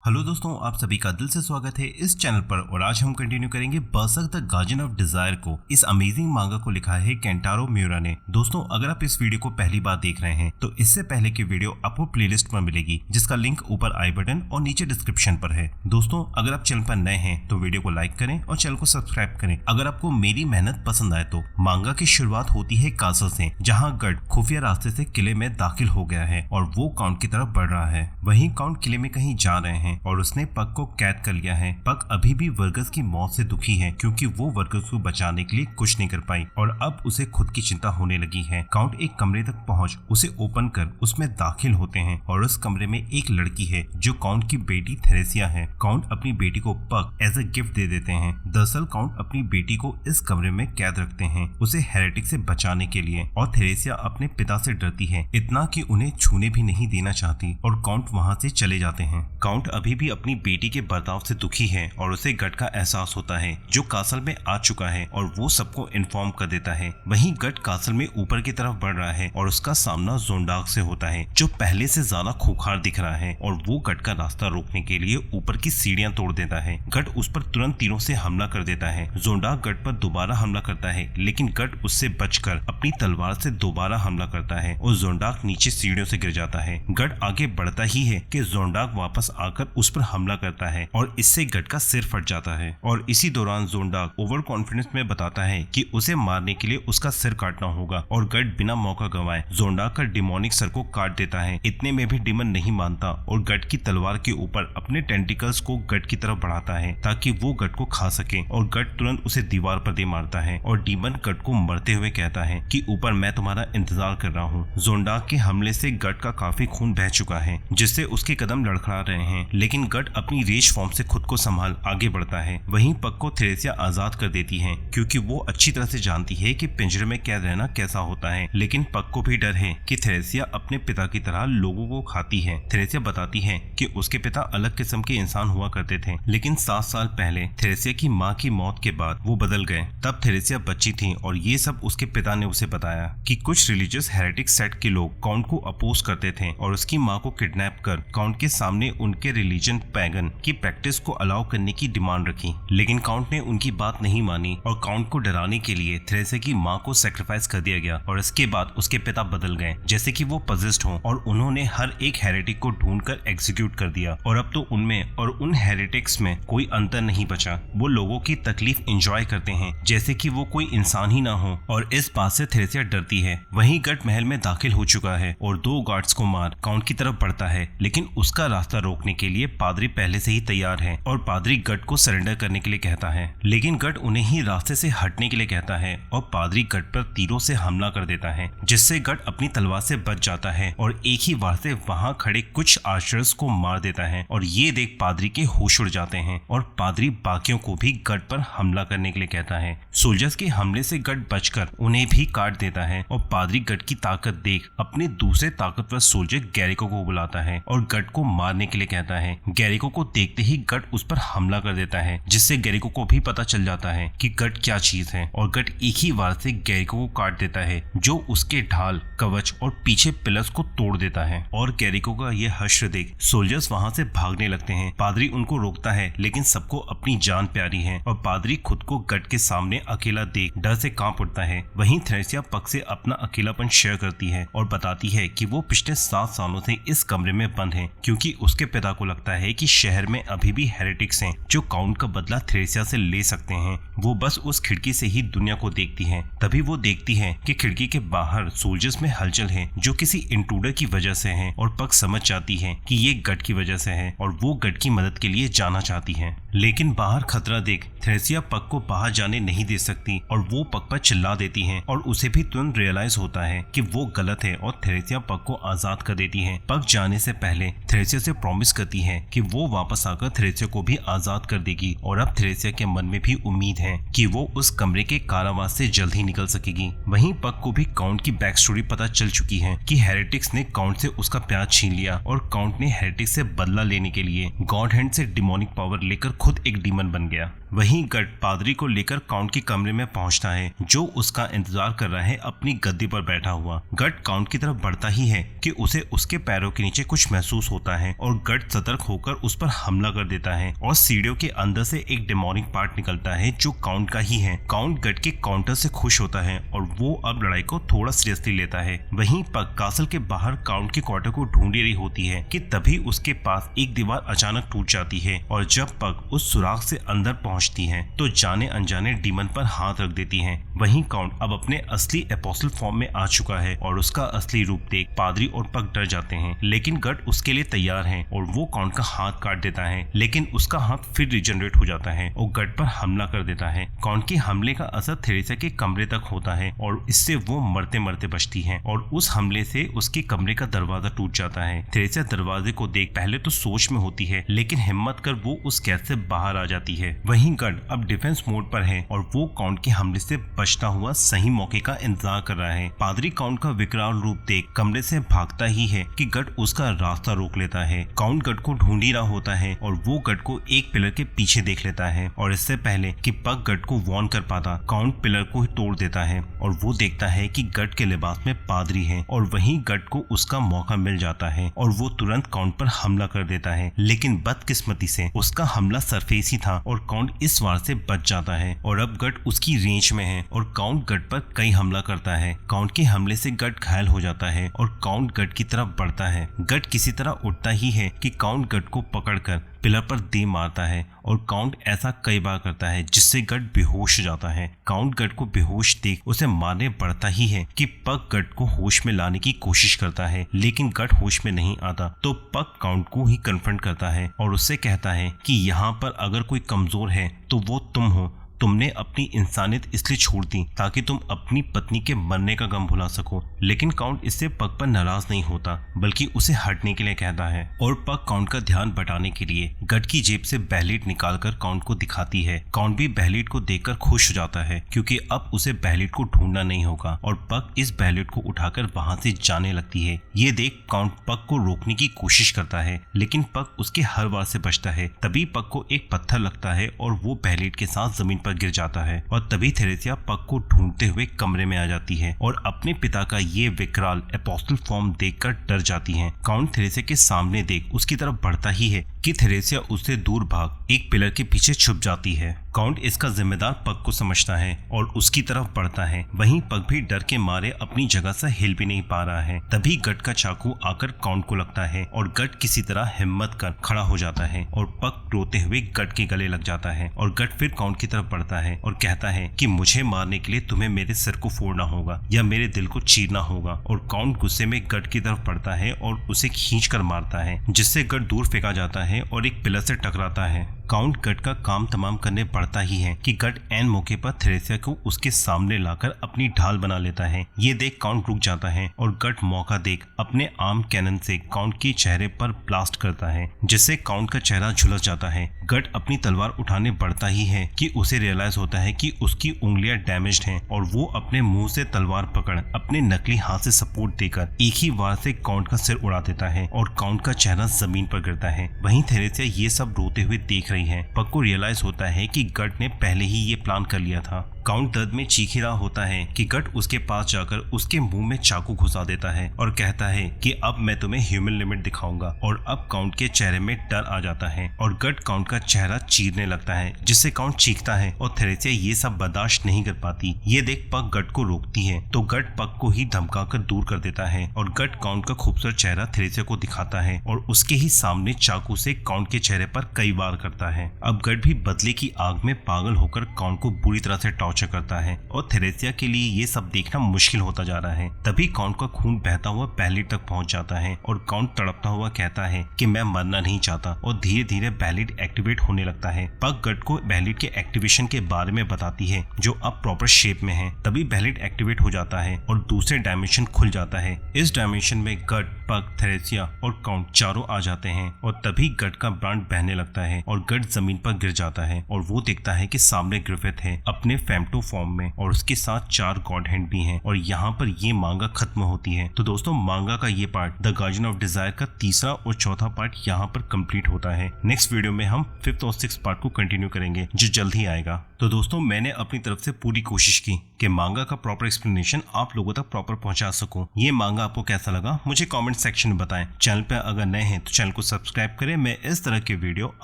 Hello दोस्तों, आप सभी का दिल से स्वागत है इस चैनल पर। और आज हम कंटिन्यू करेंगे berserk the guardian of desire को। इस अमेजिंग मांगा को लिखा है केंटारो मिउरा ने। दोस्तों, अगर आप इस वीडियो को पहली बार देख रहे हैं तो इससे पहले की वीडियो आपको प्लेलिस्ट पर मिलेगी, जिसका लिंक ऊपर आई बटन और नीचे डिस्क्रिप्शन पर है। दोस्तों, अगर आप चैनल पर नए हैं तो वीडियो को लाइक करें और चैनल को सब्सक्राइब करें। अगर आपको मेरी मेहनत पसंद आए तो मांगा की शुरुआत होती है कासल से, जहाँ गढ़ खुफिया रास्ते से किले में दाखिल हो गया है और वो काउंट की तरफ बढ़ रहा है। वहीं काउंट किले में कहीं जा रहे हैं और उसने पग को कैद कर लिया है। पग अभी भी वर्गस की मौत से दुखी है क्योंकि वो वर्गस को बचाने के लिए कुछ नहीं कर पाई और अब उसे खुद की चिंता होने लगी है। काउंट एक कमरे तक पहुंच उसे ओपन कर उसमें दाखिल होते हैं और उस कमरे में एक लड़की है जो काउंट की बेटी थेरेसिया है। काउंट अपनी बेटी को पग एज ए गिफ्ट दे देते हैं। दरअसल काउंट अपनी बेटी को इस कमरे में कैद रखते हैं उसे हेरेटिक से बचाने के लिए, और थेरेसिया अपने पिता से डरती है इतना कि उन्हें छूने भी नहीं देना चाहती और काउंट वहां से चले जाते हैं। काउंट अभी भी अपनी बेटी के बर्ताव से दुखी है और उसे गट का एहसास होता है जो कासल में आ चुका है और वो सबको इन्फॉर्म कर देता है। वहीं गट कासल में ऊपर की तरफ बढ़ रहा है और उसका सामना जोंडाग से होता है जो पहले से ज्यादा खूंखार दिख रहा है और वो गट का रास्ता रोकने के लिए ऊपर की सीढ़ियां तोड़ देता है। गट उस पर तुरंत तीरों से हमला कर देता है। जोंडाग गट पर दोबारा हमला करता है लेकिन गट उससे बचकर अपनी तलवार से दोबारा हमला करता है और जोंडाग नीचे सीढ़ियों से गिर जाता है। गट आगे बढ़ता ही है कि जोंडाग वापस आकर उस पर हमला करता है और इससे गट का सिर फट जाता है। और इसी दौरान जोंडाग ओवर कॉन्फिडेंस में बताता है कि उसे मारने के लिए उसका सिर काटना होगा और गट बिना मौका गंवाए जोंडाग का डिमोनिक सर को काट देता है। इतने में भी डीमन नहीं मानता और गट की तलवार के ऊपर अपने टेंटिकल्स को गट की तरफ बढ़ाता है ताकि वो गट को खा सके और गट तुरंत उसे दीवार पर दे मारता है और डीमन गट को मरते हुए कहता है कि ऊपर मैं तुम्हारा इंतजार कर रहा हूँ। जोंडाग के हमले से गट का काफी खून बह चुका है जिससे उसके कदम लड़खड़ा रहे हैं, लेकिन गट अपनी रेज फॉर्म से खुद को संभाल आगे बढ़ता है। वहीं पग को थेरेसिया आजाद कर देती है क्योंकि वो अच्छी तरह से जानती है कि पिंजरे में कैद रहना कैसा होता है, लेकिन पग को भी डर है कि थेरेसिया अपने पिता की तरह लोगों को खाती है। थेरेसिया बताती है कि उसके पिता अलग किस्म के इंसान हुआ करते थे, लेकिन 7 साल पहले थेरेसिया की माँ की मौत के बाद वो बदल गए। तब थेरेसिया बच्ची थी और ये सब उसके पिता ने उसे बताया कि कुछ रिलीजियस हेरेटिक सेक्ट के लोग काउंट को अपोज करते थे और उसकी माँ को किडनैप कर काउंट के सामने उनके रिलीजन पैगन की प्रैक्टिस को अलाउ करने की डिमांड रखी, लेकिन काउंट ने उनकी बात नहीं मानी और काउंट को डराने के लिए थेरेसिया की माँ को सैक्रिफाइस कर दिया गया। और इसके बाद उसके पिता बदल गए जैसे कि वो पजेस्ड हों और उन्होंने हर एक हेरेटिक को ढूंढकर एग्जीक्यूट कर दिया और अब तो उनमें और उन हेरेटिक्स में कोई अंतर नहीं बचा। वो लोगों की तकलीफ एंजॉय करते हैं जैसे कि वो कोई इंसान ही ना हो और इस बात से थेरेसिया डरती है। वहीं गट महल में दाखिल हो चुका है और 2 गार्ड्स को मार काउंट की तरफ बढ़ता है, लेकिन उसका रास्ता रोकने के लिए पादरी पहले से ही तैयार है और पादरी गट को सरेंडर करने के लिए कहता है, लेकिन गट उन्हें ही रास्ते से हटने के लिए कहता है और पादरी गट पर तीरों से हमला कर देता है जिससे गट अपनी तलवार से बच जाता है और एक ही वार से वहां खड़े कुछ आर्चर्स को मार देता है और ये देख पादरी के होश उड़ जाते हैं और पादरी बाकियों को भी गट पर हमला करने के लिए कहता है। सोल्जर्स के हमले से गट बचकर उन्हें भी काट देता है और पादरी गट की ताकत देख अपने दूसरे ताकतवर सोल्जर गैरिको को बुलाता है और गट को मारने के लिए कहता है। गैरिको को देखते ही गट उस पर हमला कर देता है जिससे गैरिको को भी पता चल जाता है कि गट क्या चीज है और गट एक ही वार से गैरिको को काट देता है जो उसके ढाल, कवच और पीछे पिलर्स को तोड़ देता है। और गैरिको का ये हश्र देख सोल्जर्स वहां से भागने लगते हैं। पादरी उनको रोकता है लेकिन सबको अपनी जान प्यारी है और पादरी खुद को गट के सामने अकेला देख डर से कांप उठता है। वहीं थेरेसिया पग से अपना अकेलापन शेयर करती है और बताती है कि वो पिछले 7 सालों से इस कमरे में बंद है क्योंकि उसके पिता को लगता है कि शहर में अभी भी हेरेटिक्स हैं जो काउंट का बदला थेरेसिया से ले सकते हैं। वो बस उस खिड़की से ही दुनिया को देखती है। तभी वो देखती है कि खिड़की के बाहर सोल्जर्स में हलचल है जो किसी इंट्रूडर की वजह से है और पग समझ जाती है कि ये गट की वजह से है और वो गट की मदद के लिए जाना चाहती है, लेकिन बाहर खतरा देख थेरेसिया पग को बाहर जाने नहीं दे सकती और वो पग पर चिल्ला देती है और उसे भी तुरंत रियलाइज होता है कि वो गलत है और थेरेसिया पग को आजाद कर देती है। पग जाने से पहले थेरेसिया से प्रॉमिस करती है कि वो वापस आकर थेरेसिया को भी आजाद कर देगी और अब थेरेसिया के मन में भी उम्मीद है कि वो उस कमरे के कारावास से जल्द ही निकल सकेगी। वहीं पग को भी काउंट की बैक स्टोरी पता चल चुकी है कि हेरेटिक्स ने काउंट से उसका प्यार छीन लिया और काउंट ने हेरेटिक्स से बदला लेने के लिए गॉड हैंड से डिमोनिक पावर लेकर खुद एक डीमन बन गया। वहीं गट पादरी को लेकर काउंट के कमरे में पहुंचता है, जो उसका इंतजार कर रहा है अपनी गद्दी पर बैठा हुआ। गट काउंट की तरफ बढ़ता ही है कि उसे उसके पैरों के नीचे कुछ महसूस होता है और गट सतर्क होकर उस पर हमला कर देता है और सीढ़ियों के अंदर से एक डेमोनिक पार्ट निकलता है जो काउंट का ही है। काउंट गट के काउंटर से खुश होता है और वो अब लड़ाई को थोड़ा सीरियसली लेता है। वहीं पग कासल के बाहर काउंट के क्वार्टर को ढूंढ रही होती है कि तभी उसके पास एक दीवार अचानक टूट जाती है और जब पग उस सुराख से अंदर पहुंचती है तो जाने अनजाने डीमन पर हाथ रख देती है। वहीं काउंट अब अपने असली एपोस्टल फॉर्म में आ चुका है और उसका असली रूप देख पादरी और पग डर जाते हैं, लेकिन गट उसके लिए तैयार है और वो काउंट का हाथ काट देता है, लेकिन उसका हाथ फिर रिजनरेट हो जाता है और गट पर हमला कर देता है। काउंट के हमले का असर थेरेसा के कमरे तक होता है और इससे वो मरते मरते बचती है और उस हमले से उसके कमरे का दरवाजा टूट जाता है। थेरेसा दरवाजे को देख पहले तो सोच में होती है, लेकिन हिम्मत कर वो उस कैद से बाहर आ जाती है। वहीं गट अब डिफेंस मोड पर है और वो काउंट के हमले से बचता हुआ सही मौके का इंतजार कर रहा है। पादरी काउंट का विकराल रूप देख कमरे से भागता ही है कि गट उसका रास्ता रोक लेता है। काउंट गट को ढूंढ ही रहा होता है और वो गट को एक पिलर के पीछे देख लेता है और इससे पहले कि पग गट को वार्न कर पाता, काउंट पिलर को ही तोड़ देता है और वो देखता है कि गट के लिबास में पादरी है और वहीं गट को उसका मौका मिल जाता है और वो तुरंत काउंट पर हमला कर देता है, लेकिन बदकिस्मती से उसका हमला सरफेस ही था और काउंट इस वार से बच जाता है और अब गट उसकी रेंज में है और काउंट गट पर कई हमला करता है। काउंट के हमले से गट घायल हो जाता है और काउंट गट की तरफ बढ़ता है। गट किसी तरह उठता ही है कि काउंट गट को पकड़कर पिलर पर दे मारता है और काउंट ऐसा कई बार करता है जिससे गट बेहोश हो जाता है। काउंट गट को बेहोश देख उसे मारने बढ़ता ही है कि पग गट को होश में लाने की कोशिश करता है, लेकिन गट होश में नहीं आता तो पग काउंट को ही कन्फ्रंट करता है और उससे कहता है कि यहाँ पर अगर कोई कमजोर है तो वो तुम हो। तुमने अपनी इंसानियत इसलिए छोड़ दी ताकि तुम अपनी पत्नी के मरने का गम भुला सको, लेकिन काउंट इससे पग पर नाराज नहीं होता बल्कि उसे हटने के लिए कहता है और पग काउंट का ध्यान बटाने के लिए गट की जेब से बहलीट निकालकर काउंट को दिखाती है। काउंट भी बहलीट को देखकर खुश हो जाता है क्योंकि अब उसे बहलीट को ढूंढना नहीं होगा और पग इस बहलीट को उठाकर वहां से जाने लगती है। ये देख काउंट पग को रोकने की कोशिश करता है, लेकिन पग उसके हर वार से बचता है। तभी पग को एक पत्थर लगता है और वो बहलीट के साथ जमीन गिर जाता है और तभी थेरेसिया पग को ढूंढते हुए कमरे में आ जाती है और अपने पिता का ये विकराल एपोस्टल फॉर्म देखकर डर जाती है। काउंट थेरेसिया के सामने देख उसकी तरफ बढ़ता ही है कि थेरेसिया उससे दूर भाग एक पिलर के पीछे छुप जाती है। काउंट इसका जिम्मेदार पग को समझता है और उसकी तरफ बढ़ता है। वहीं पग भी डर के मारे अपनी जगह से हिल भी नहीं पा रहा है। तभी गट का चाकू आकर काउंट को लगता है और गट किसी तरह हिम्मत कर खड़ा हो जाता है और पग रोते हुए गट के गले लग जाता है और गट फिर काउंट की तरफ बढ़ता है और कहता है कि मुझे मारने के लिए तुम्हें मेरे सिर को फोड़ना होगा या मेरे दिल को चीरना होगा। और काउंट गुस्से में गट की तरफ बढ़ता है और उसे खींच कर मारता है, जिससे गट दूर फेंका जाता है और एक पिलर से टकराता है। काउंट गट का काम तमाम करने पड़ता ही है कि गट एन मौके पर थेरेसिया को उसके सामने लाकर अपनी ढाल बना लेता है। ये देख काउंट रुक जाता है और गट मौका देख अपने आर्म कैनन से काउंट के चेहरे पर ब्लास्ट करता है, जिससे काउंट का चेहरा झुलस जाता है। गट अपनी तलवार उठाने बढ़ता ही है कि उसे रियलाइज होता है कि उसकी उंगलियां डैमेज्ड हैं और वो अपने मुंह से तलवार पकड़ अपने नकली हाथ से सपोर्ट देकर एक ही वार से काउंट का सिर उड़ा देता है और काउंट का चेहरा जमीन पर गिरता है। वहीं थेरेसिया ये सब रोते हुए देख रही है। पग को रियलाइज होता है कि गट ने पहले ही ये प्लान कर लिया था। काउंट दर्द में चीख ही रहा होता है कि गट उसके पास जाकर उसके मुंह में चाकू घुसा देता है और कहता है कि अब मैं तुम्हें ह्यूमन लिमिट दिखाऊंगा। और अब काउंट के चेहरे में डर आ जाता है और गट काउंट का चेहरा चीरने लगता है, जिससे काउंट चीखता है और थेरेसिया ये सब बर्दाश्त नहीं कर पाती। ये देख पग गट को रोकती है तो गट पग को ही धमकाकर दूर कर देता है और गट काउंट का खूबसूरत चेहरा थेरेसिया को दिखाता है और उसके ही सामने चाकू से काउंट के चेहरे पर कई वार करता है। अब गट भी बदले की आग में पागल होकर काउंट को बुरी तरह से टॉर्चर करता है और थेरेसिया के लिए ये सब देखना मुश्किल होता जा रहा है। तभी काउंट का खून बहता हुआ बहलीट तक पहुंच जाता है और काउंट तड़पता हुआ कहता है कि मैं मरना नहीं चाहता और धीरे धीरे बहलीट एक्टिवेट होने लगता है। पग गट को बहलीट के एक्टिवेशन के बारे में बताती है जो अब प्रॉपर शेप में है। तभी बहलीट एक्टिवेट हो जाता है और दूसरे डायमेंशन खुल जाता है। इस डायमेंशन में गट पग, थेरेसिया और काउंट चारों आ जाते हैं और तभी गट का ब्रांड बहने लगता है और गट जमीन पर गिर जाता है और वो देखता है कि सामने ग्रिफिथ है अपने फेम्टो फॉर्म में और उसके साथ 4 गॉड हैंड भी हैं और यहाँ पर ये मांगा खत्म होती है। तो दोस्तों मांगा का ये part the guardian of desire का तीसरा और चौथा पार्ट यहाँ पर कंप्लीट होता है। नेक्स्ट वीडियो में हम 5th और 6th पार्ट को कंटिन्यू करेंगे जो जल्द ही आएगा। तो दोस्तों मैंने अपनी तरफ से पूरी कोशिश की कि मांगा का प्रॉपर एक्सप्लेनेशन आप लोगों तक प्रॉपर पहुंचा सकूं। ये मांगा आपको कैसा लगा मुझे कमेंट सेक्शन में बताएं। चैनल पे अगर नए हैं तो चैनल को सब्सक्राइब करें। मैं इस तरह के वीडियो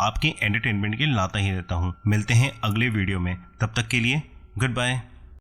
आपके एंटरटेनमेंट के लिए लाता ही रहता हूं। मिलते हैं अगले वीडियो में, तब तक के लिए गुड बाय।